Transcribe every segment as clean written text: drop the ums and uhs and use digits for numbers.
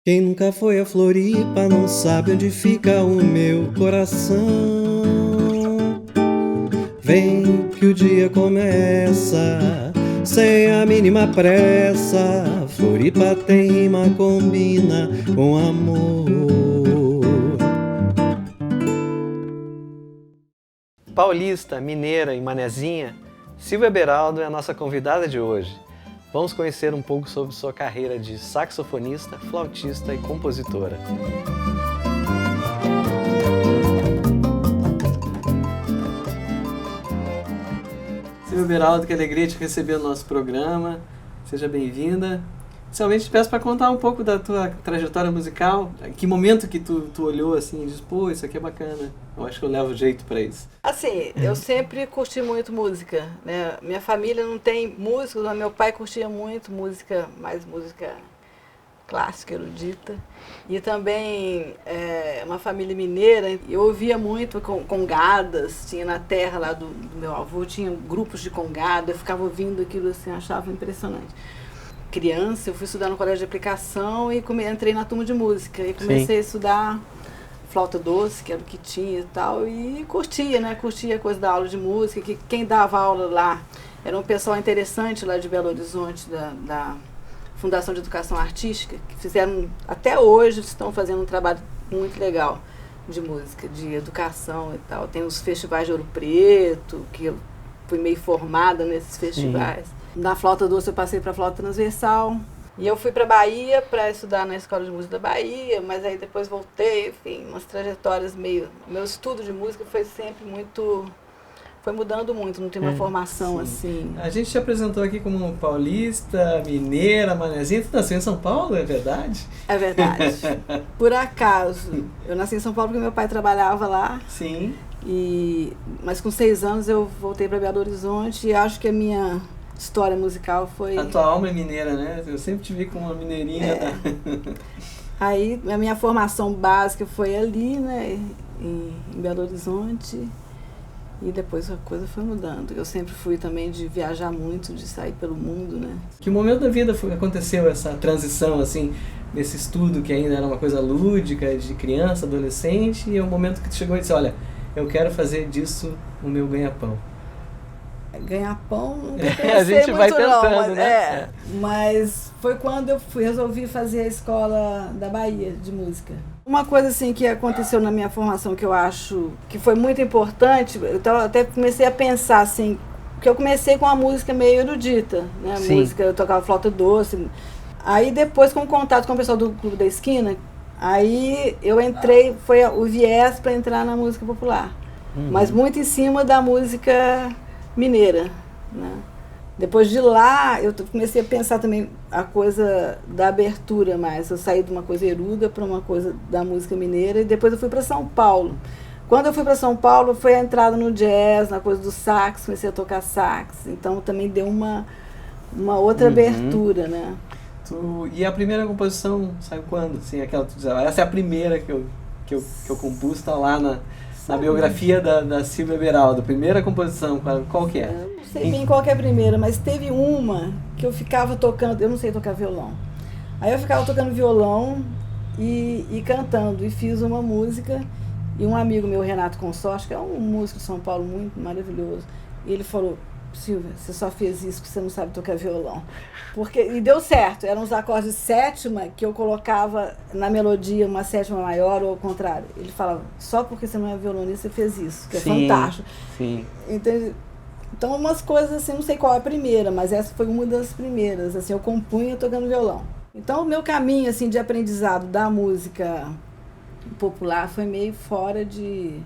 Quem nunca foi a Floripa não sabe onde fica o meu coração. Vem que o dia começa, sem a mínima pressa. Floripa tem rima, combina com amor. Paulista, mineira e manezinha, Silvia Beraldo é a nossa convidada de hoje. Vamos conhecer um pouco sobre sua carreira de saxofonista, flautista e compositora. Silvia Beraldo, que alegria te receber no nosso programa. Seja bem-vinda. Inicialmente te peço para contar um pouco da tua trajetória musical. Que momento que tu olhou assim e disse, pô, isso aqui é bacana. Eu acho que eu levo jeito para isso. Assim, eu sempre curti muito música, né? Minha família não tem músicos, mas meu pai curtia muito música, mais música clássica, erudita. E também uma família mineira, eu ouvia muito congadas, tinha na terra lá do meu avô, tinha grupos de congada, eu ficava ouvindo aquilo assim, achava impressionante. Criança, eu fui estudar no colégio de aplicação e entrei na turma de música e comecei a estudar flauta doce, que era o que tinha e tal, e curtia, né? Curtia a coisa da aula de música, que quem dava aula lá era um pessoal interessante lá de Belo Horizonte, da Fundação de Educação Artística, que fizeram, até hoje, estão fazendo um trabalho muito legal de música, de educação e tal. Tem os festivais de Ouro Preto, que eu fui meio formada nesses festivais. Sim. Na flauta doce eu passei para flauta transversal. E eu fui para Bahia para estudar na Escola de Música da Bahia, mas aí depois voltei, enfim, umas trajetórias meio... Meu estudo de música foi sempre muito... Foi mudando muito, não tem uma formação assim. A gente te apresentou aqui como paulista, mineira, manezinha. Tu nasceu em São Paulo, é verdade? É verdade. Por acaso. Eu nasci em São Paulo porque meu pai trabalhava lá. Sim. Mas com 6 anos eu voltei para Belo Horizonte e acho que a minha história musical foi... A tua alma é mineira, né? Eu sempre te vi como uma mineirinha. Aí a minha formação básica foi ali, né? Em Belo Horizonte. E depois a coisa foi mudando. Eu sempre fui também de viajar muito, de sair pelo mundo, né? Que momento da vida aconteceu essa transição, assim, desse estudo que ainda era uma coisa lúdica, de criança, adolescente, e é o momento que tu chegou e disse, olha, eu quero fazer disso o meu ganha-pão. Ganha-pão, nunca a gente muito vai tentando, não, mas, né? Mas foi quando eu resolvi fazer a escola da Bahia de música. Uma coisa assim que aconteceu na minha formação que eu acho que foi muito importante, eu até comecei a pensar assim, que eu comecei com uma música meio erudita, né? Sim. Música, eu tocava flauta doce. Aí depois com contato com o pessoal do Clube da Esquina, aí eu entrei, foi o viés para entrar na música popular. Mas muito em cima da música mineira, né? Depois de lá, eu comecei a pensar também a coisa da abertura mais. Eu saí de uma coisa eruda para uma coisa da música mineira e depois eu fui para São Paulo. Quando eu fui para São Paulo, foi a entrada no jazz, na coisa do sax, comecei a tocar sax. Então também deu uma outra abertura, né? E a primeira composição saiu quando? Assim, aquela tu diz, essa é a primeira que eu compus, está lá na biografia da Silvia Beraldo. Primeira composição, qual que é? Eu não sei bem qual que é a primeira, mas teve uma que eu ficava tocando, eu não sei tocar violão. Aí eu ficava tocando violão e cantando, e fiz uma música, e um amigo meu, Renato Consorte, que é um músico de São Paulo muito maravilhoso, ele falou, Silvia, você só fez isso porque você não sabe tocar violão. E deu certo, eram os acordes de sétima que eu colocava na melodia uma sétima maior ou ao contrário. Ele falava, só porque você não é violonista, você fez isso, que é fantástico. Sim. Então umas coisas assim, não sei qual é a primeira, mas essa foi uma das primeiras, assim, eu compunha tocando violão. Então o meu caminho assim, de aprendizado da música popular foi meio fora de...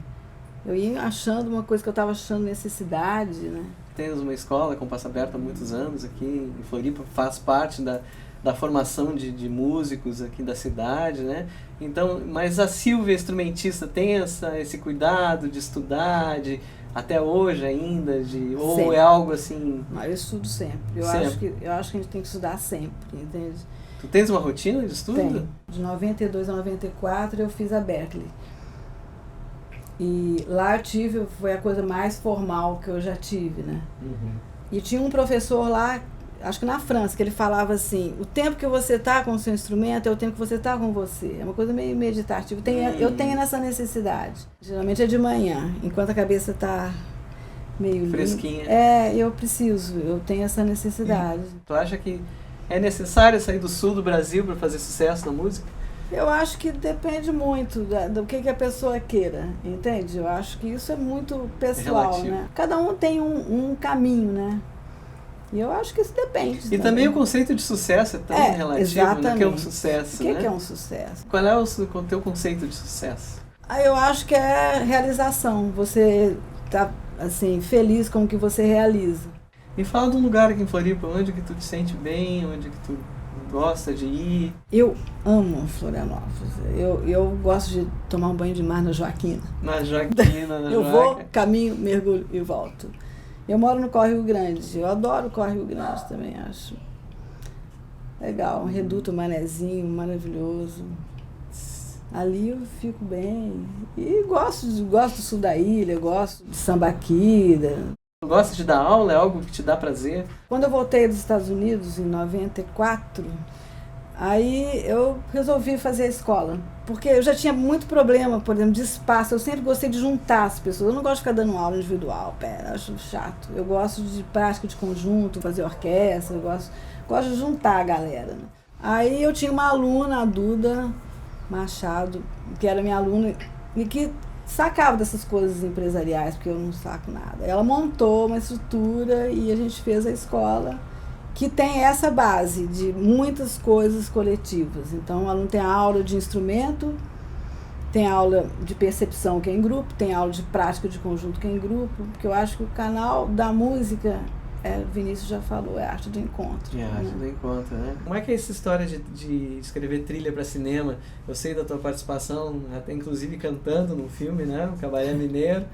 Eu ia achando uma coisa que eu estava achando necessidade, né? Tens uma escola com Passo Aberto há muitos anos aqui em Floripa, faz parte da formação de músicos aqui da cidade, né? Então, mas a Silvia, instrumentista, tem esse cuidado de estudar, até hoje ainda, ou sempre. É algo assim... Não, eu estudo sempre. Eu acho que a gente tem que estudar sempre, entende? Tu tens uma rotina de estudo? Tenho. De 92 a 94 eu fiz a Berklee. E lá foi a coisa mais formal que eu já tive, né? E tinha um professor lá acho que na França, que ele falava assim, o tempo que você está com o seu instrumento é o tempo que você está com você. É uma coisa meio meditativa. Eu tenho essa necessidade. Geralmente é de manhã, enquanto a cabeça está meio fresquinha. Eu tenho essa necessidade. Tu acha que é necessário sair do sul do Brasil para fazer sucesso na música? Eu acho que depende muito do que a pessoa queira, entende? Eu acho que isso é muito pessoal, né? Cada um tem um caminho, né? E eu acho que isso depende. E também o conceito de sucesso é tão relativo, exatamente. Né? Que é um sucesso, O que é um sucesso? Qual é o teu conceito de sucesso? Eu acho que é realização. Você tá, assim, feliz com o que você realiza. Me fala de um lugar aqui em Floripa, onde que tu te sente bem, onde que tu gosta de ir. Eu amo Florianópolis. Eu gosto de tomar um banho de mar na Joaquina. Na Joaquina, Eu vou, caminho, mergulho e volto. Eu moro no Córrego Grande. Eu adoro o Córrego Grande também, acho legal. Um reduto manezinho, maravilhoso. Ali eu fico bem. E gosto do sul da ilha, gosto de Sambaqui. Tu gosta de dar aula? É algo que te dá prazer? Quando eu voltei dos Estados Unidos, em 94, aí eu resolvi fazer a escola. Porque eu já tinha muito problema, por exemplo, de espaço. Eu sempre gostei de juntar as pessoas. Eu não gosto de ficar dando aula individual, acho chato. Eu gosto de prática de conjunto, fazer orquestra, eu gosto de juntar a galera. Né? Aí eu tinha uma aluna, a Duda Machado, que era minha aluna e que sacava dessas coisas empresariais, porque eu não saco nada. Ela montou uma estrutura e a gente fez a escola que tem essa base de muitas coisas coletivas. Então, o aluno tem aula de instrumento, tem aula de percepção que é em grupo, tem aula de prática de conjunto que é em grupo, porque eu acho que o canal da música, Vinícius já falou, é arte do encontro. É arte do encontro, né? Como é que é essa história de escrever trilha para cinema? Eu sei da tua participação, até inclusive cantando no filme, né? O Cabaré Mineiro.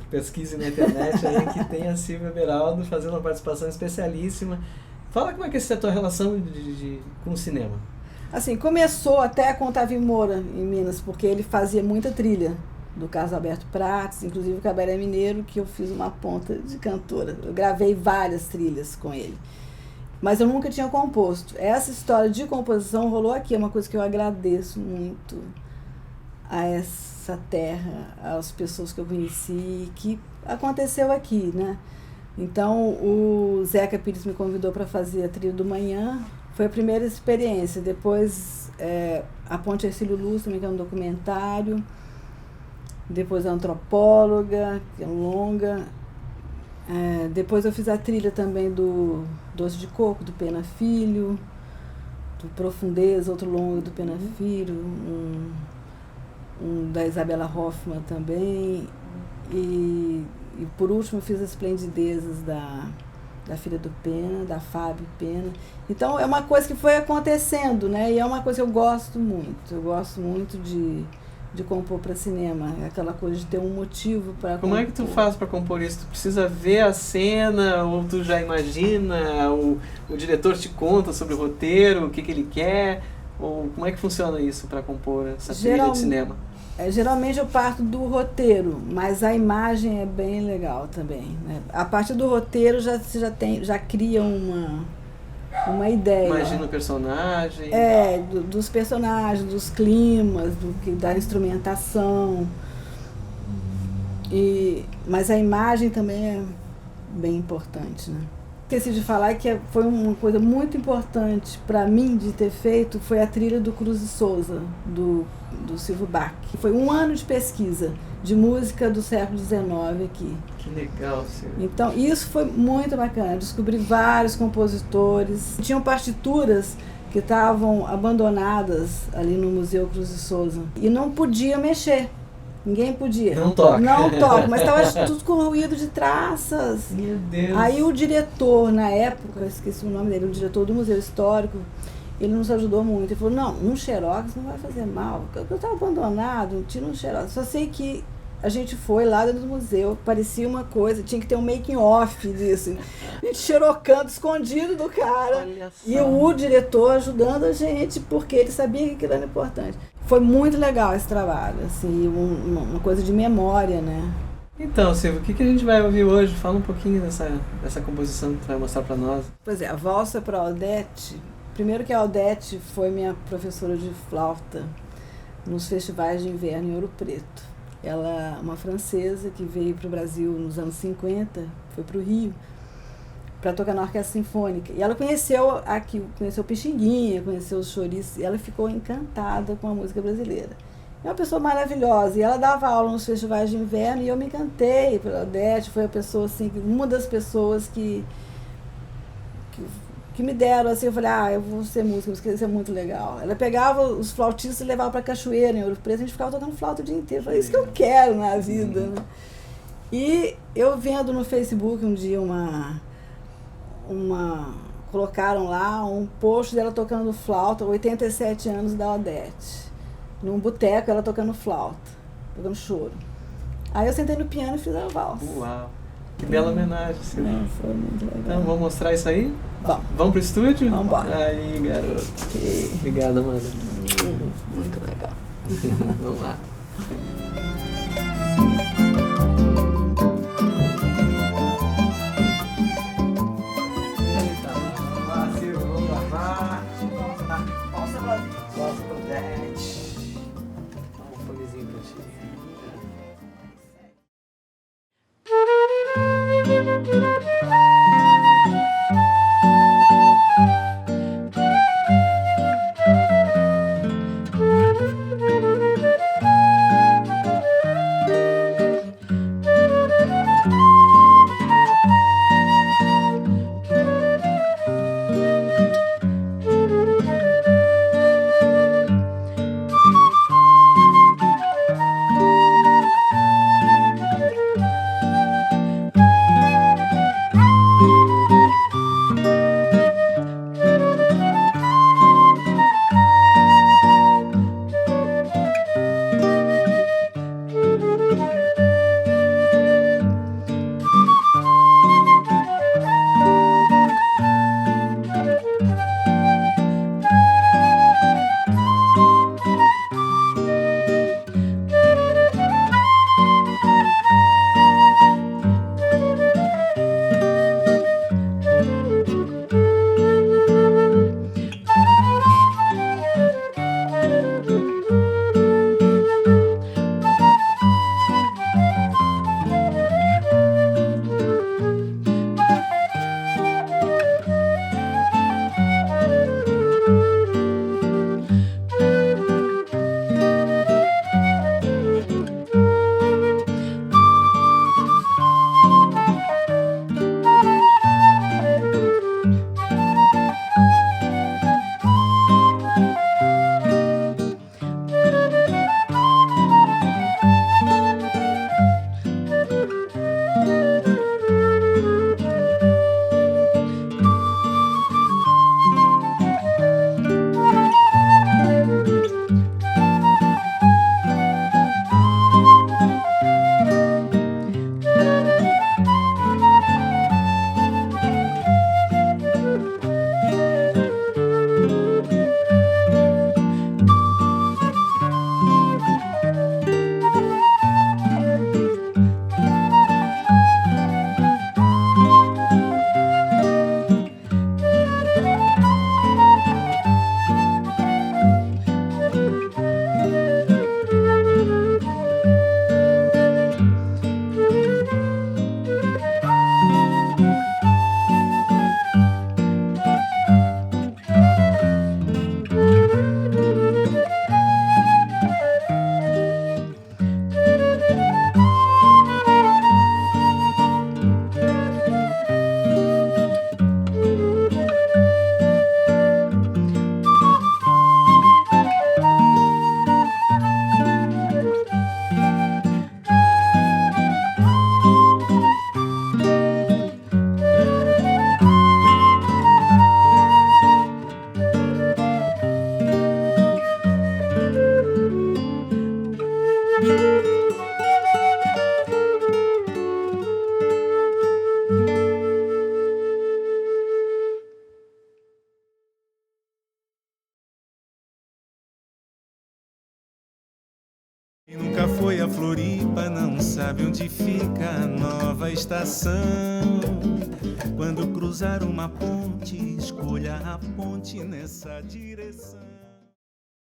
Pesquise na internet aí que tem a Silvia Beraldo fazendo uma participação especialíssima. Fala como é que é a tua relação com o cinema. Assim, começou até com o Tavi Moura em Minas, porque ele fazia muita trilha do Carlos Alberto Prates, inclusive o Cabaré Mineiro, que eu fiz uma ponta de cantora. Eu gravei várias trilhas com ele. Mas eu nunca tinha composto. Essa história de composição rolou aqui, é uma coisa que eu agradeço muito a essa terra, às pessoas que eu conheci, que aconteceu aqui, né? Então, o Zeca Pires me convidou para fazer a trilha do Manhã, foi a primeira experiência. Depois, a Ponte Hercílio Luz, também, que é um documentário. Depois, a Antropóloga, que é um longa. Depois, eu fiz a trilha também do Doce de Coco, do Pena Filho, do Profundeza, outro longa do Pena Filho, um da Isabela Hoffmann também, e por último eu fiz As Esplendidezas da filha do Pena, da Fábio Pena. Então é uma coisa que foi acontecendo, né? E é uma coisa que eu gosto muito de compor para cinema, aquela coisa de ter um motivo para compor. Como é que tu faz para compor isso? Tu precisa ver a cena, ou tu já imagina, o diretor te conta sobre o roteiro, o que ele quer, ou como é que funciona isso para compor essa trilha de cinema? Geralmente eu parto do roteiro, mas a imagem é bem legal também, né? A partir do roteiro você já cria uma ideia. Imagina o personagem. Dos personagens, dos climas, da instrumentação. Mas a imagem também é bem importante, né? Esqueci de falar que foi uma coisa muito importante para mim de ter feito, foi a trilha do Cruz e Souza, do Silvio Bach. Foi 1 ano de pesquisa de música do século XIX aqui. Que legal, Silvio. Então, isso foi muito bacana. Descobri vários compositores. Tinham partituras que estavam abandonadas ali no Museu Cruz e Souza. E não podia mexer. Ninguém podia. Não toca. Não toca, mas estava tudo com ruído de traças. Meu Deus. Aí o diretor, na época, eu esqueci o nome dele, o diretor do Museu Histórico, ele nos ajudou muito. Ele falou, não, um xerox não vai fazer mal. Eu estava abandonado, tira um xerox. Só sei que a gente foi lá dentro do museu, parecia uma coisa, tinha que ter um making off disso. A gente xerocando, escondido do cara. E o diretor ajudando a gente, porque ele sabia que aquilo era importante. Foi muito legal esse trabalho, assim, uma coisa de memória, né? Então, Silvio, o que a gente vai ouvir hoje? Fala um pouquinho dessa composição que tu vai mostrar para nós. Pois é, a valsa para Odete. Primeiro que a Odete foi minha professora de flauta nos festivais de inverno em Ouro Preto. Ela é uma francesa que veio para o Brasil nos anos 50, foi para o Rio, para tocar na orquestra sinfônica. E ela conheceu Pixinguinha, conheceu os chouriços, e ela ficou encantada com a música brasileira. É uma pessoa maravilhosa, e ela dava aula nos festivais de inverno, e eu me encantei pela Odete. Foi a pessoa, assim, uma das pessoas que me deram, assim, eu falei, eu vou ser música, isso é muito legal. Ela pegava os flautistas e levava para Cachoeira, em Ouro Preto, a gente ficava tocando flauta o dia inteiro. Eu falei, isso que eu quero na vida, né? E eu vendo no Facebook um dia colocaram lá um post dela tocando flauta, 87 anos da Odete. Num boteco, ela tocando flauta, tocando choro. Aí eu sentei no piano e fiz a valsa. Uau! Que bela homenagem, Silvio. Foi muito legal. Então, vamos mostrar isso aí? Vamos pro estúdio? Vamos embora. Aí, garoto. Obrigada, Amanda. Muito legal. Vamos lá. Quem nunca foi a Floripa não sabe onde fica a nova estação. Quando cruzar uma ponte, escolha a ponte nessa direção.